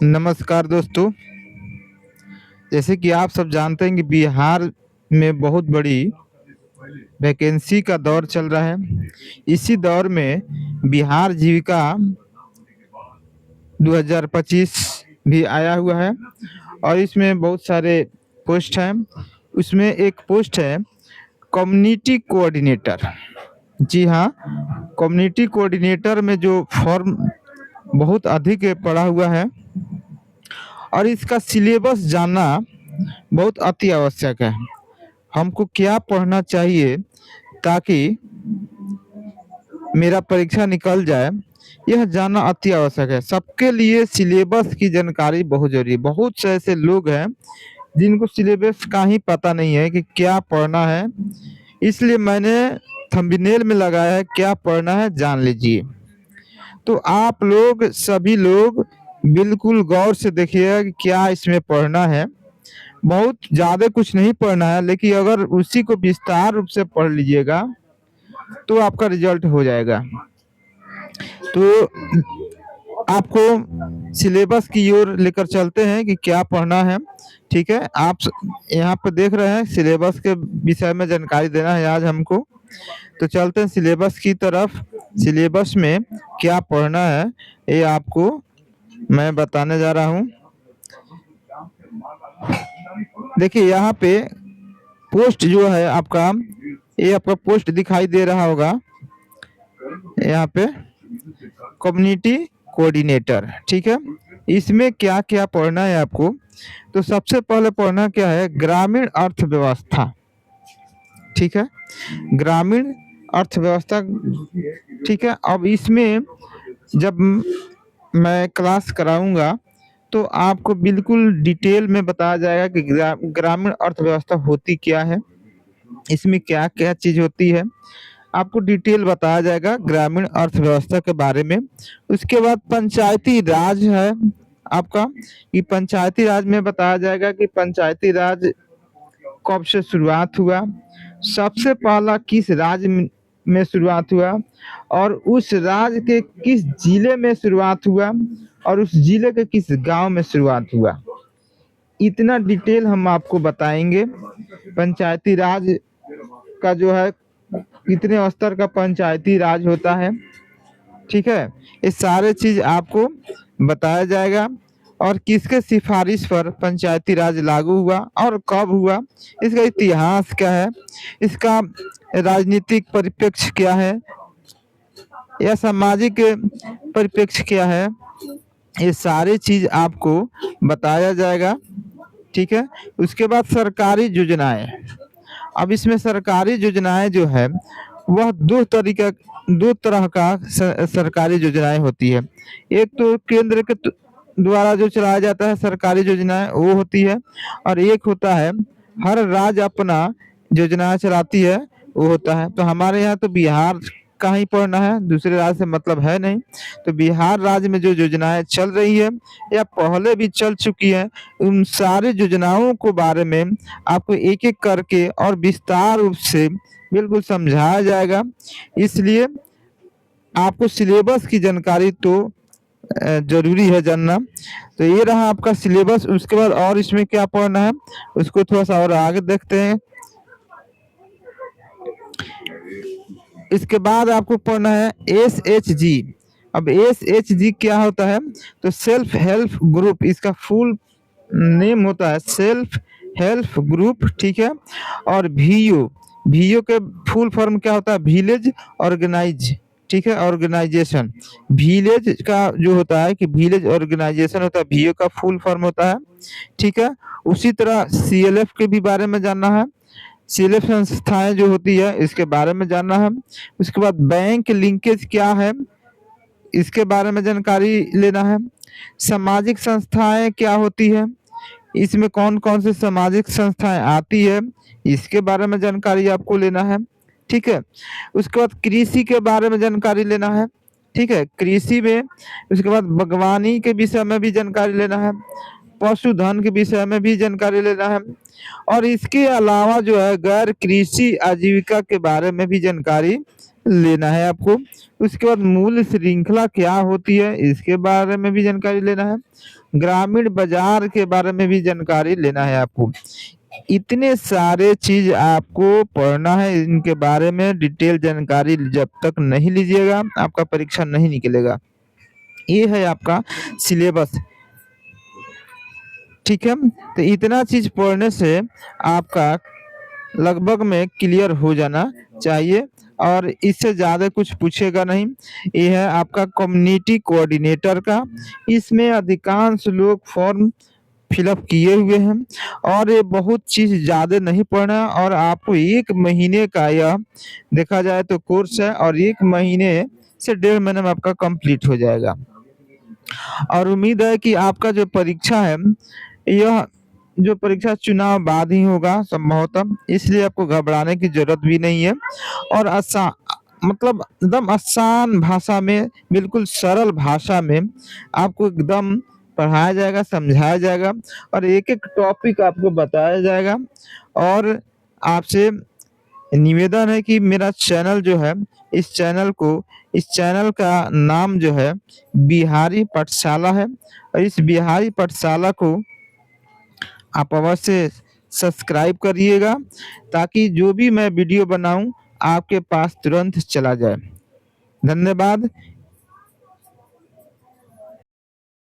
नमस्कार दोस्तों। जैसे कि आप सब जानते हैं कि बिहार में बहुत बड़ी वैकेंसी का दौर चल रहा है। इसी दौर में बिहार जीविका 2025 भी आया हुआ है और इसमें बहुत सारे पोस्ट हैं। उसमें एक पोस्ट है कम्युनिटी कोऑर्डिनेटर। जी हाँ, कम्युनिटी कोऑर्डिनेटर में जो फॉर्म बहुत अधिक पड़ा हुआ है और इसका सिलेबस जानना बहुत अति आवश्यक है। हमको क्या पढ़ना चाहिए ताकि मेरा परीक्षा निकल जाए, यह जानना अति आवश्यक है। सबके लिए सिलेबस की जानकारी बहुत जरूरी है। बहुत से ऐसे लोग हैं जिनको सिलेबस का ही पता नहीं है कि क्या पढ़ना है। इसलिए मैंने थंबनेल में लगाया है क्या पढ़ना है जान लीजिए। तो आप लोग सभी लोग बिल्कुल गौर से देखिएगा कि क्या इसमें पढ़ना है। बहुत ज़्यादा कुछ नहीं पढ़ना है, लेकिन अगर उसी को विस्तार रूप से पढ़ लीजिएगा तो आपका रिजल्ट हो जाएगा। तो आपको सिलेबस की ओर लेकर चलते हैं कि क्या पढ़ना है। ठीक है, आप यहाँ पर देख रहे हैं सिलेबस के विषय में जानकारी देना है आज हमको। तो चलते हैं सिलेबस की तरफ। सिलेबस में क्या पढ़ना है ये आपको मैं बताने जा रहा हूँ। देखिए यहाँ पे पोस्ट जो है आपका, ये आपका पोस्ट दिखाई दे रहा होगा यहाँ पे, कम्युनिटी कोऑर्डिनेटर। ठीक है, इसमें क्या क्या पढ़ना है आपको। तो सबसे पहले पढ़ना क्या है, ग्रामीण अर्थव्यवस्था। ठीक है, ग्रामीण अर्थव्यवस्था। ठीक है, अब इसमें जब मैं क्लास कराऊंगा तो आपको बिल्कुल डिटेल में बताया जाएगा कि ग्रामीण अर्थव्यवस्था होती क्या है, इसमें क्या क्या चीज होती है, आपको डिटेल बताया जाएगा ग्रामीण अर्थव्यवस्था के बारे में। उसके बाद पंचायती राज है आपका, कि पंचायती राज में बताया जाएगा कि पंचायती राज कब से शुरुआत हुआ, सबसे पहला किस राज्य में शुरुआत हुआ, और उस राज्य के किस जिले में शुरुआत हुआ, और उस जिले के किस गांव में शुरुआत हुआ। इतना डिटेल हम आपको बताएंगे। पंचायती राज का जो है कितने स्तर का पंचायती राज होता है। ठीक है, ये सारे चीज आपको बताया जाएगा। और किसके सिफारिश पर पंचायती राज लागू हुआ और कब हुआ, इसका इतिहास क्या है, इसका राजनीतिक परिप्रेक्ष्य क्या है, या सामाजिक परिप्रेक्ष्य क्या है, ये सारी चीज आपको बताया जाएगा। ठीक है, उसके बाद सरकारी योजनाएं। अब इसमें सरकारी योजनाएं जो है वह दो तरह का सरकारी योजनाएं होती है। एक तो केंद्र के द्वारा जो चलाया जाता है सरकारी योजनाएं वो होती है, और एक होता है हर राज्य अपना योजना चलाती है वो होता है। तो हमारे यहाँ तो बिहार का ही पढ़ना है, दूसरे राज्य से मतलब है नहीं। तो बिहार राज्य में जो योजनाएं चल रही है या पहले भी चल चुकी है, उन सारी योजनाओं को बारे में आपको एक एक करके और विस्तार रूप से बिल्कुल समझाया जाएगा। इसलिए आपको सिलेबस की जानकारी तो जरूरी है जानना। तो ये रहा आपका सिलेबस। उसके बाद और इसमें क्या पढ़ना है उसको थोड़ा सा और आगे देखते हैं। इसके बाद आपको पढ़ना है SHG। अब SHG क्या होता है, तो सेल्फ हेल्प ग्रुप, इसका फुल नेम होता है सेल्फ हेल्प ग्रुप। ठीक है, और VO के फुल फॉर्म क्या होता है, विलेज ऑर्गेनाइज। ठीक है, ऑर्गेनाइजेशन। विलेज का जो होता है कि विलेज ऑर्गेनाइजेशन होता है, VO का फुल फॉर्म होता है। ठीक है, उसी तरह CLF के भी बारे में जानना है, CLF संस्थाएं जो होती है इसके बारे में जानना है। उसके बाद बैंक लिंकेज क्या है इसके बारे में जानकारी लेना है। सामाजिक संस्थाएं क्या होती है, इसमें कौन कौन से सामाजिक संस्थाएं आती है इसके बारे में जानकारी आपको लेना है। ठीक है, उसके बाद कृषि के बारे में जानकारी लेना है। ठीक है, कृषि में उसके बाद बागवानी के विषय में भी जानकारी लेना है, पशुधन के विषय में भी जानकारी लेना है, और इसके अलावा जो है गैर कृषि आजीविका के बारे में भी जानकारी लेना है आपको। उसके बाद मूल्य श्रृंखला क्या होती है, इसके बारे में भी जानकारी लेना है। ग्रामीण बाजार के बारे में भी जानकारी लेना है आपको। इतने सारे चीज़ आपको पढ़ना है, इनके बारे में डिटेल जानकारी जब तक नहीं लीजिएगा, आपका परीक्षा नहीं निकलेगा। ये है आपका सिलेबस, ठीक है? तो इतना चीज़ पढ़ने से आपका लगभग में क्लियर हो जाना चाहिए और इससे ज़्यादा कुछ पूछेगा नहीं। ये है आपका कम्युनिटी कोऑर्डिनेटर का, इसमें अधिकांश लोग फॉर्म फिलअप किए हुए हैं और ये बहुत चीज़ ज़्यादा नहीं पढ़ना है और आपको 1 महीने का यह देखा जाए तो कोर्स है और 1 महीने से 1.5 महीने में आपका कंप्लीट हो जाएगा। और उम्मीद है कि आपका जो परीक्षा है, यह जो परीक्षा चुनाव बाद ही होगा संभवतः, इसलिए आपको घबराने की ज़रूरत भी नहीं है और मतलब एकदम आसान भाषा में, बिल्कुल सरल भाषा में आपको एकदम पढ़ाया जाएगा, समझाया जाएगा और एक-एक टॉपिक आपको बताया जाएगा। और आपसे निवेदन है कि मेरा चैनल जो है, इस चैनल का नाम जो है बिहारी पाठशाला है और इस बिहारी पाठशाला को आप अवश्य सब्सक्राइब करिएगा ताकि जो भी मैं वीडियो बनाऊँ आपके पास तुरंत चला जाए। धन्यवाद।